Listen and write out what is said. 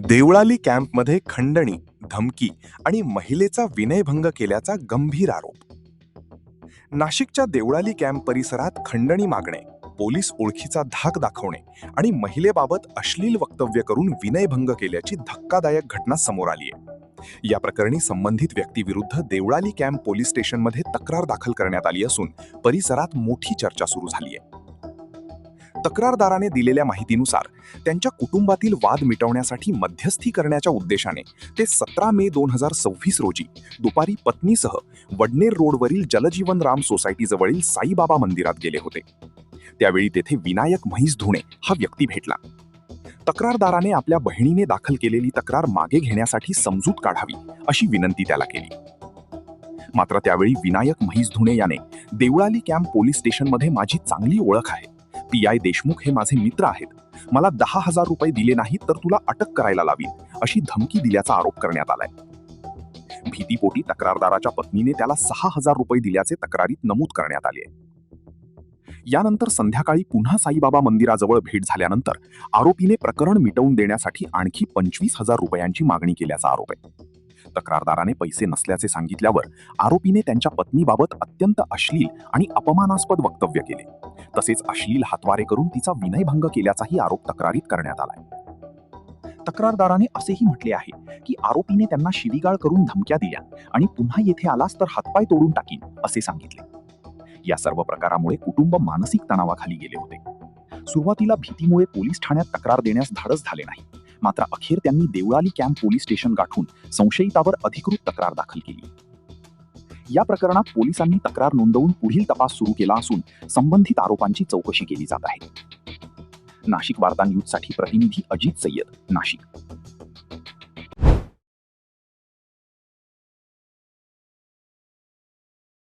देवळाली कॅम्पमध्ये खंडणी, धमकी आणि महिलेचा विनयभंग केल्याचा गंभीर आरोप. नाशिकच्या देवळाली कॅम्प परिसरात खंडणी मागणे, पोलीस ओळखीचा धाक दाखवणे आणि महिलेबाबत अश्लील वक्तव्य करून विनयभंग केल्याची धक्कादायक घटना समोर आली आहे. या प्रकरणी संबंधित व्यक्तीविरुद्ध देवळाली कॅम्प पोलीस स्टेशनमध्ये तक्रार दाखल करण्यात आली असून परिसरात मोठी चर्चा सुरू झाली आहे. तक्रारदाराने दिलेल्या माहितीनुसार त्यांच्या कुटुंबातील वाद मिटवण्यासाठी मध्यस्थी करण्याच्या उद्देशाने ते 17 मे 2026 रोजी दुपारी पत्नीसह वडनेर रोडवरील जलजीवन राम सोसायटीजवळील साईबाबा मंदिरात गेले होते. त्यावेळी तेथे विनायक म्हैस धुणे हा व्यक्ती भेटला. तक्रारदाराने आपल्या बहिणीने दाखल केलेली तक्रार मागे घेण्यासाठी समजूत काढावी अशी विनंती त्याला केली. मात्र त्यावेळी विनायक म्हैस धुणे याने देवळाली कॅम्प पोलीस स्टेशनमध्ये माझी चांगली ओळख आहे, PI देशमुख हे माझे मित्र आहेत, मला 10,000 रुपये दिले नाहीत तर तुला अटक करायला लावीन अशी धमकी दिल्याचा आरोप करण्यात आलाय. भीतीपोटी तक्रारदाराच्या पत्नीने त्याला 6,000 रुपये दिल्याचे तक्रारीत नमूद करण्यात आले. यानंतर संध्याकाळी पुन्हा साईबाबा मंदिराजवळ भेट झाल्यानंतर आरोपीने प्रकरण मिटवून देण्यासाठी आणखी 25,000 रुपयांची मागणी केल्याचा आरोप आहे. तक्रारदाराने पैसे नसल्याचे सांगितल्यावर आरोपीने त्यांच्या पत्नीबाबत अत्यंत अश्लील आणि अपमानास्पद वक्तव्य केले. तसेच अश्लील हातवारे करून तिचा विनयभंग केल्याचाही आरोप तक्रारीत करण्यात आलाय. तक्रारदाराने असेही म्हटले आहे की आरोपीने त्यांना शिवीगाळ करून धमक्या दिल्या आणि पुन्हा येथे आलास तर हातपाय तोडून टाकीन असे सांगितले. या सर्व प्रकारामुळे कुटुंब मानसिक तणावाखाली गेले होते. सुरुवातीला भीतीमुळे पोलीस ठाण्यात तक्रार देण्यास धाडस झाले नाही. मात्र अखेर त्यांनी देवळाली कॅम्प पोलीस स्टेशन गाठून संशयितावर अधिकृत तक्रार दाखल केली. या प्रकरणात पोलिसांनी तक्रार नोंदवून पुढील तपास सुरू केला असून संबंधित आरोपांची चौकशी केली जात आहे. नाशिक वार्ता न्यूजसाठी प्रतिनिधी अजित सय्यद, नाशिक.